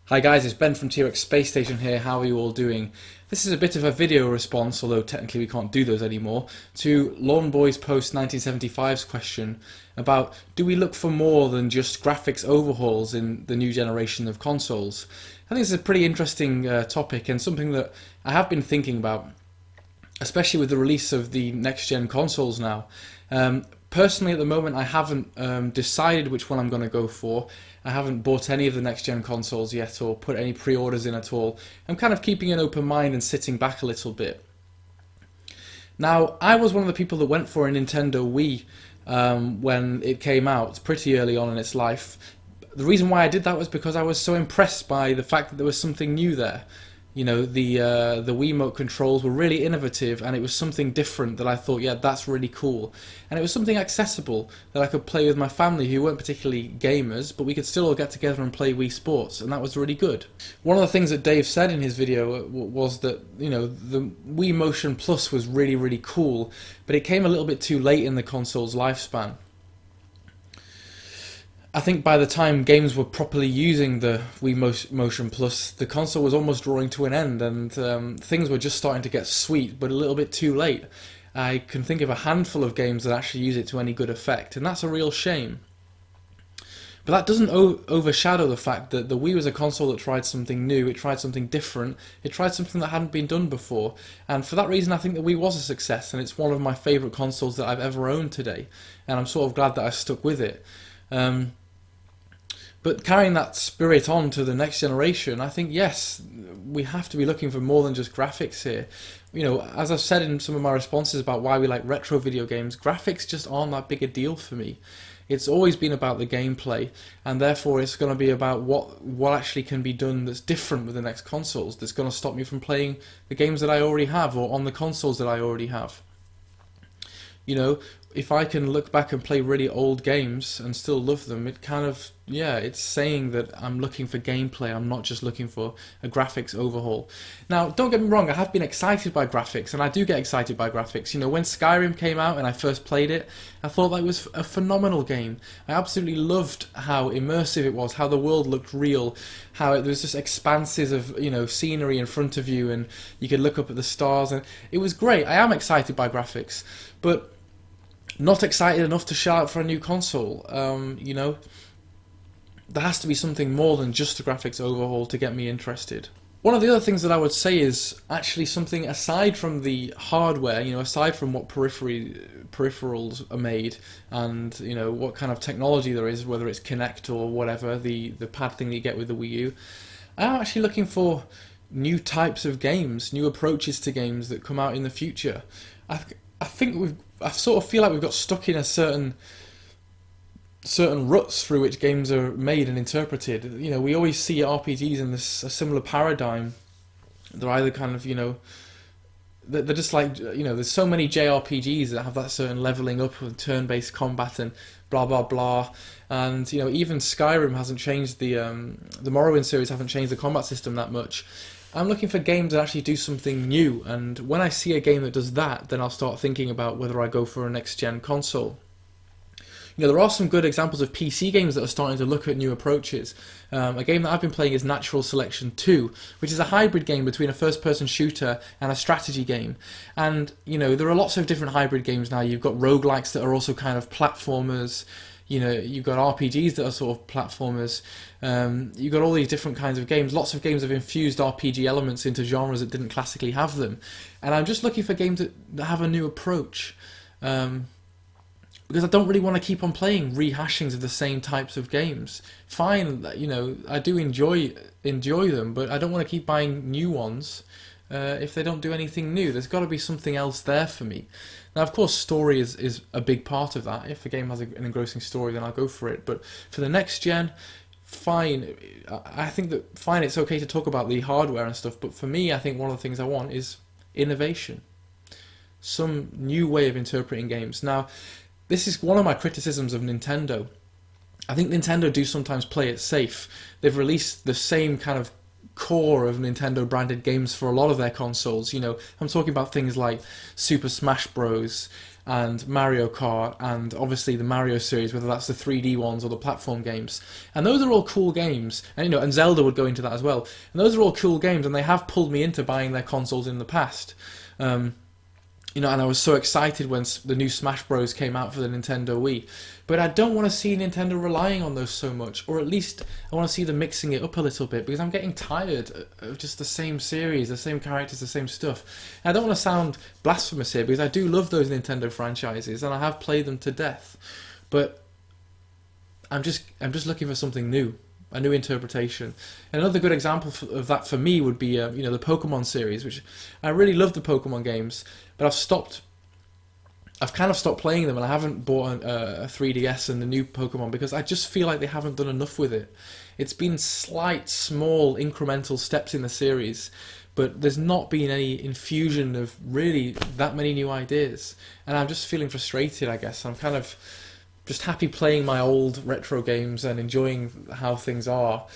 Hi guys, it's Ben from T-Rex Space Station here. How are you all doing? This is a bit of a video response, although technically we can't do those anymore, to Lawn Boy's post 1975's question about do we look for more than just graphics overhauls in the new generation of consoles? I think this is a pretty interesting topic and something that I have been thinking about, especially with the release of the next-gen consoles now. Personally, at the moment, I haven't decided which one I'm going to go for. I haven't bought any of the next-gen consoles yet or put any pre-orders in at all. I'm kind of keeping an open mind and sitting back a little bit. Now, I was one of the people that went for a Nintendo Wii when it came out, pretty early on in its life. The reason why I did that was because I was so impressed by the fact that there was something new there. You know, the Wiimote controls were really innovative, and it was something different that I thought, yeah, that's really cool. And it was something accessible that I could play with my family who weren't particularly gamers, but we could still all get together and play Wii Sports, and that was really good. One of the things that Dave said in his video was that, you know, the Wii Motion Plus was really, really cool, but it came a little bit too late in the console's lifespan. I think by the time games were properly using the Wii Motion Plus, the console was almost drawing to an end, and things were just starting to get sweet, but a little bit too late. I can think of a handful of games that actually use it to any good effect, and that's a real shame. But that doesn't overshadow the fact that the Wii was a console that tried something new, it tried something different, it tried something that hadn't been done before, and for that reason I think the Wii was a success, and it's one of my favourite consoles that I've ever owned today, and I'm sort of glad that I stuck with it. But carrying that spirit on to the next generation, I think, yes, we have to be looking for more than just graphics here. You know, as I've said in some of my responses about why we like retro video games, graphics just aren't that big a deal for me. It's always been about the gameplay, and therefore it's going to be about what actually can be done that's different with the next consoles, that's going to stop me from playing the games that I already have, or on the consoles that I already have. You know, if I can look back and play really old games and still love them, it kind of, yeah, it's saying that I'm looking for gameplay, I'm not just looking for a graphics overhaul. Now, don't get me wrong, I have been excited by graphics, and I do get excited by graphics. You know, when Skyrim came out and I first played it, I thought that was a phenomenal game. I absolutely loved how immersive it was, how the world looked real, how there was just expanses of, you know, scenery in front of you, and you could look up at the stars, and it was great. I am excited by graphics, but not excited enough to shout out for a new console. You know, there has to be something more than just a graphics overhaul to get me interested. One of the other things that I would say is actually something aside from the hardware, you know, aside from what peripherals are made and, you know, what kind of technology there is, whether it's Kinect or whatever, the pad thing that you get with the Wii U, I'm actually looking for new types of games, new approaches to games that come out in the future. I sort of feel like we've got stuck in a certain ruts through which games are made and interpreted. You know, we always see RPGs in a similar paradigm. They're either kind of, you know, they're just like, you know, there's so many JRPGs that have that certain leveling up with turn-based combat and blah blah blah. And you know, even Skyrim hasn't changed the Morrowind series haven't changed the combat system that much. I'm looking for games that actually do something new, and when I see a game that does that, then I'll start thinking about whether I go for a next-gen console. You know, there are some good examples of PC games that are starting to look at new approaches. A game that I've been playing is Natural Selection 2, which is a hybrid game between a first-person shooter and a strategy game. And, you know, there are lots of different hybrid games now. You've got roguelikes that are also kind of platformers. You know, you've got RPGs that are sort of platformers. You've got all these different kinds of games. Lots of games have infused RPG elements into genres that didn't classically have them. And I'm just looking for games that have a new approach. Because I don't really want to keep on playing rehashings of the same types of games. Fine, you know, I do enjoy them, but I don't want to keep buying new ones if they don't do anything new. There's got to be something else there for me. Now, of course, story is a big part of that. If a game has an engrossing story, then I'll go for it. But for the next gen, fine. I think that, fine, it's okay to talk about the hardware and stuff, but for me, I think one of the things I want is innovation. Some new way of interpreting games. Now, this is one of my criticisms of Nintendo. I think Nintendo do sometimes play it safe. They've released the same kind of core of Nintendo branded games for a lot of their consoles. You know, I'm talking about things like Super Smash Bros. and Mario Kart, and obviously the Mario series, whether that's the 3D ones or the platform games. And those are all cool games. And and Zelda would go into that as well. And those are all cool games, and they have pulled me into buying their consoles in the past. Um, and I was so excited when the new Smash Bros came out for the Nintendo Wii. But I don't want to see Nintendo relying on those so much, or at least I want to see them mixing it up a little bit, because I'm getting tired of just the same series, the same characters, the same stuff. And I don't want to sound blasphemous here, because I do love those Nintendo franchises, and I have played them to death. But I'm just looking for something new, a new interpretation. And another good example of that for me would be the Pokemon series, which I really love the Pokemon games, but I've kind of stopped playing them, and I haven't bought a 3DS and the new Pokemon because I just feel like they haven't done enough with it. It's been slight, small, incremental steps in the series, but there's not been any infusion of really that many new ideas, and I'm just feeling frustrated, I guess. I'm kind of just happy playing my old retro games and enjoying how things are,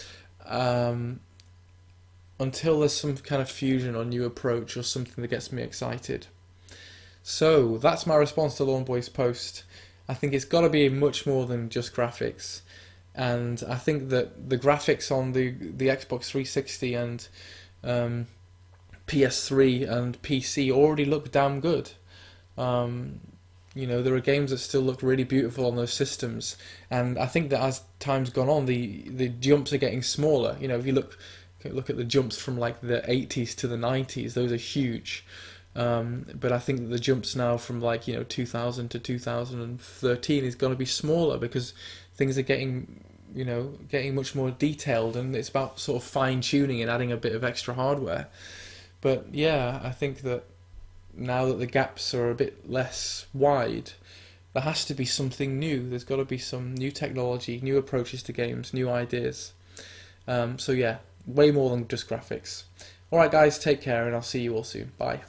until there's some kind of fusion or new approach or something that gets me excited. So that's my response to Lawn Boy's post. I think it's got to be much more than just graphics, and I think that the graphics on the Xbox 360 and PS3 and PC already look damn good. There are games that still look really beautiful on those systems, and I think that as time's gone on, the jumps are getting smaller. If you look at the jumps from like the 80s to the 90s, those are huge. But I think that the jumps now from 2000 to 2013 is going to be smaller, because things are getting much more detailed, and it's about sort of fine tuning and adding a bit of extra hardware. But yeah, I think that now that the gaps are a bit less wide, there has to be something new. There's got to be some new technology, new approaches to games, new ideas. So yeah, way more than just graphics. Alright guys, take care, and I'll see you all soon. Bye.